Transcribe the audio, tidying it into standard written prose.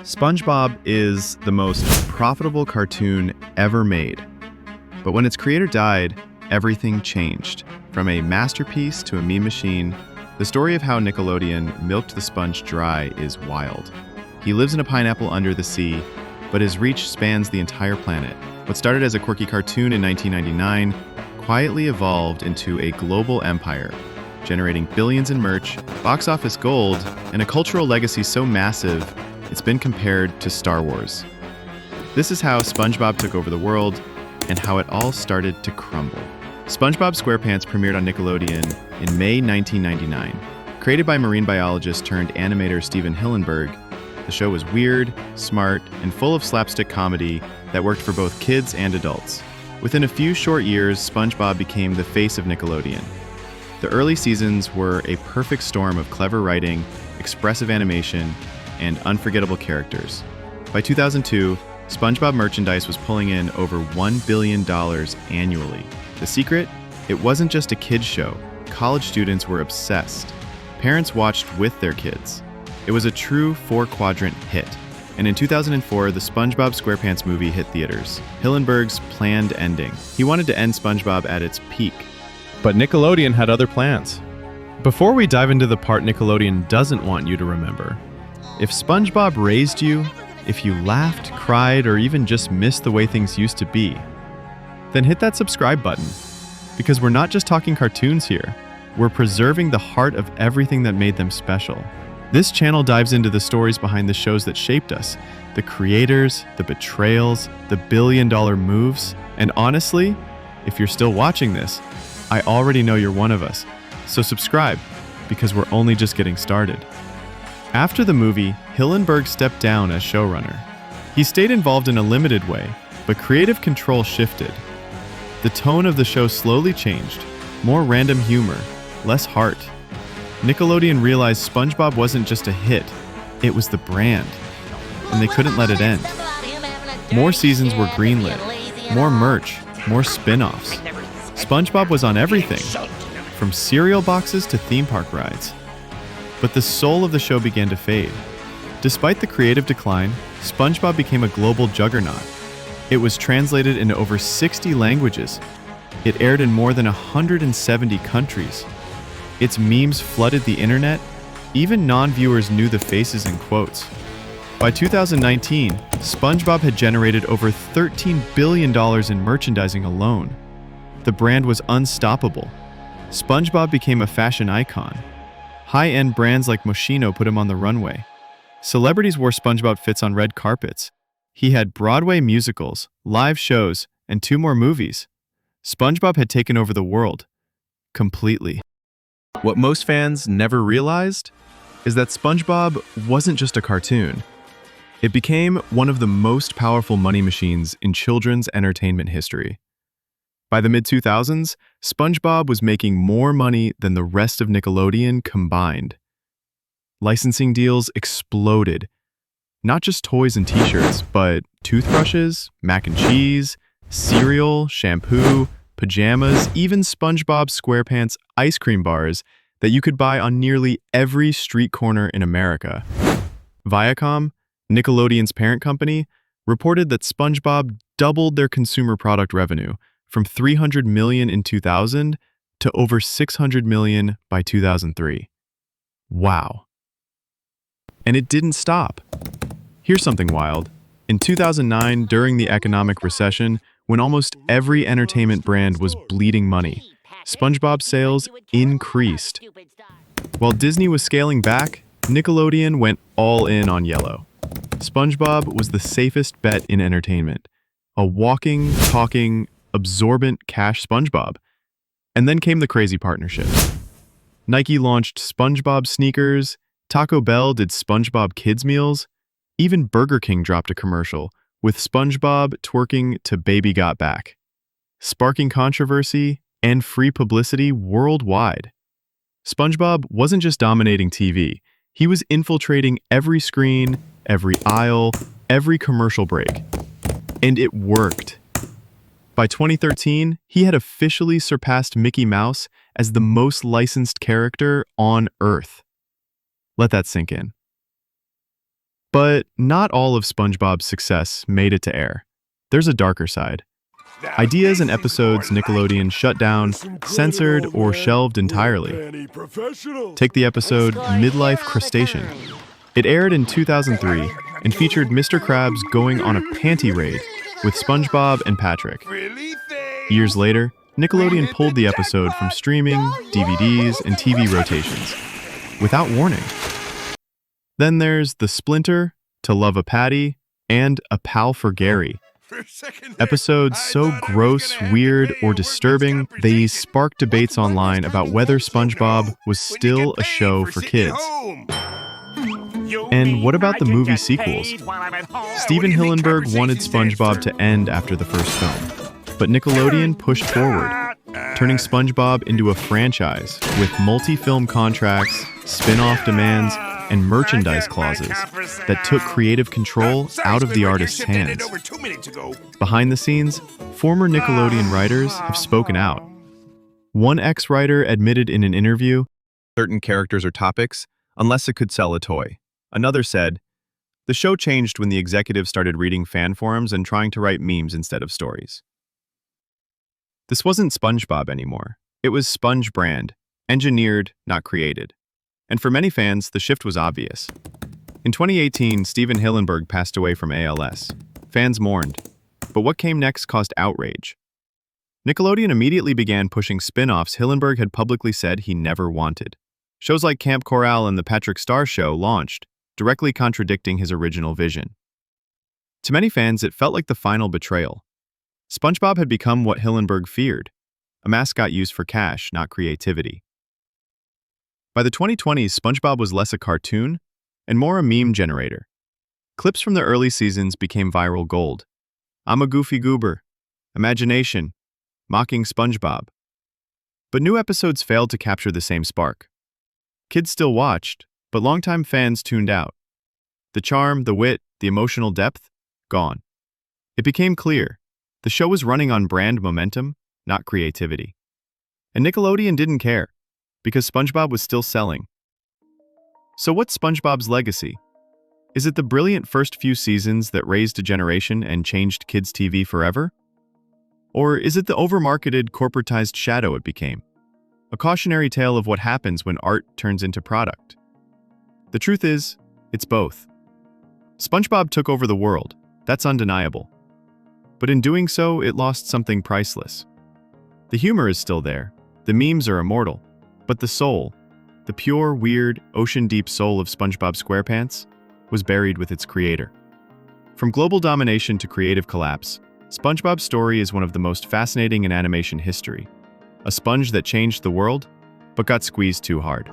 SpongeBob is the most profitable cartoon ever made. But when its creator died, everything changed. From a masterpiece to a meme machine, the story of how Nickelodeon milked the sponge dry is wild. He lives in a pineapple under the sea, but his reach spans the entire planet. What started as a quirky cartoon in 1999 quietly evolved into a global empire, generating billions in merch, box office gold, and a cultural legacy so massive it's been compared to Star Wars. This is how SpongeBob took over the world and how it all started to crumble. SpongeBob SquarePants premiered on Nickelodeon in May 1999. Created by marine biologist turned animator Steven Hillenburg, the show was weird, smart, and full of slapstick comedy that worked for both kids and adults. Within a few short years, SpongeBob became the face of Nickelodeon. The early seasons were a perfect storm of clever writing, expressive animation, and unforgettable characters. By 2002, SpongeBob merchandise was pulling in over $1 billion annually. The secret? It wasn't just a kids show. College students were obsessed. Parents watched with their kids. It was a true four-quadrant hit. And in 2004, the SpongeBob SquarePants movie hit theaters. Hillenburg's planned ending. He wanted to end SpongeBob at its peak. But Nickelodeon had other plans. Before we dive into the part Nickelodeon doesn't want you to remember, if SpongeBob raised you, if you laughed, cried, or even just missed the way things used to be, then hit that subscribe button. Because we're not just talking cartoons here, we're preserving the heart of everything that made them special. This channel dives into the stories behind the shows that shaped us, the creators, the betrayals, the billion-dollar moves, and honestly, if you're still watching this, I already know you're one of us. So subscribe, because we're only just getting started. After the movie, Hillenburg stepped down as showrunner. He stayed involved in a limited way, but creative control shifted. The tone of the show slowly changed, more random humor, less heart. Nickelodeon realized SpongeBob wasn't just a hit, it was the brand, and they couldn't let it end. More seasons were greenlit, more merch, more spin-offs. SpongeBob was on everything, from cereal boxes to theme park rides. But the soul of the show began to fade. Despite the creative decline, SpongeBob became a global juggernaut. It was translated into over 60 languages. It aired in more than 170 countries. Its memes flooded the internet. Even non-viewers knew the faces and quotes. By 2019, SpongeBob had generated over $13 billion in merchandising alone. The brand was unstoppable. SpongeBob became a fashion icon. High-end brands like Moschino put him on the runway. Celebrities wore SpongeBob fits on red carpets. He had Broadway musicals, live shows, and 2 more movies. SpongeBob had taken over the world. Completely. What most fans never realized is that SpongeBob wasn't just a cartoon. It became one of the most powerful money machines in children's entertainment history. By the mid-2000s, SpongeBob was making more money than the rest of Nickelodeon combined. Licensing deals exploded. Not just toys and t-shirts, but toothbrushes, mac and cheese, cereal, shampoo, pajamas, even SpongeBob SquarePants ice cream bars that you could buy on nearly every street corner in America. Viacom, Nickelodeon's parent company, reported that SpongeBob doubled their consumer product revenue from $300 million in 2000 to over $600 million by 2003. Wow. And it didn't stop. Here's something wild. In 2009, during the economic recession, when almost every entertainment brand was bleeding money, SpongeBob sales increased. While Disney was scaling back, Nickelodeon went all in on yellow. SpongeBob was the safest bet in entertainment. A walking, talking, absorbent cash SpongeBob. And then came the crazy partnerships. Nike launched SpongeBob sneakers, Taco Bell did SpongeBob kids meals, even Burger King dropped a commercial with SpongeBob twerking to Baby Got Back, sparking controversy and free publicity worldwide. SpongeBob wasn't just dominating TV, he was infiltrating every screen, every aisle, every commercial break. And it worked. By 2013, he had officially surpassed Mickey Mouse as the most licensed character on Earth. Let that sink in. But not all of SpongeBob's success made it to air. There's a darker side. Ideas and episodes Nickelodeon shut down, censored, or shelved entirely. Take the episode Midlife Crustacean. It aired in 2003 and featured Mr. Krabs going on a panty raid with SpongeBob and Patrick. Years later, Nickelodeon pulled the episode from streaming, DVDs, and TV rotations, without warning. Then there's The Splinter, To Love a Patty, and A Pal for Gary. Episodes so gross, weird, or disturbing, they sparked debates online about whether SpongeBob was still a show for kids. And what about the movie sequels? Steven Hillenburg wanted SpongeBob to end after the first film, but Nickelodeon pushed forward, turning SpongeBob into a franchise with multi-film contracts, spin-off demands, and merchandise clauses that took creative control out of the artist's hands. Behind the scenes, former Nickelodeon writers have spoken out. One ex-writer admitted in an interview, certain characters or topics, unless it could sell a toy. Another said, the show changed when the executives started reading fan forums and trying to write memes instead of stories. This wasn't SpongeBob anymore. It was Sponge brand, engineered, not created. And for many fans, the shift was obvious. In 2018, Steven Hillenburg passed away from ALS. Fans mourned, but what came next caused outrage. Nickelodeon immediately began pushing spin-offs Hillenburg had publicly said he never wanted. Shows like Camp Coral and The Patrick Star Show launched, directly contradicting his original vision. To many fans, it felt like the final betrayal. SpongeBob had become what Hillenburg feared, a mascot used for cash, not creativity. By the 2020s, SpongeBob was less a cartoon and more a meme generator. Clips from the early seasons became viral gold. I'm a goofy goober, imagination, mocking SpongeBob. But new episodes failed to capture the same spark. Kids still watched, but longtime fans tuned out. The charm, the wit, the emotional depth, gone. It became clear, the show was running on brand momentum, not creativity. And Nickelodeon didn't care, because SpongeBob was still selling. So what's SpongeBob's legacy? Is it the brilliant first few seasons that raised a generation and changed kids' TV forever? Or is it the overmarketed, corporatized shadow it became? A cautionary tale of what happens when art turns into product. The truth is, it's both. SpongeBob took over the world, that's undeniable. But in doing so, it lost something priceless. The humor is still there, the memes are immortal, but the soul, the pure, weird, ocean-deep soul of SpongeBob SquarePants, was buried with its creator. From global domination to creative collapse, SpongeBob's story is one of the most fascinating in animation history. A sponge that changed the world, but got squeezed too hard.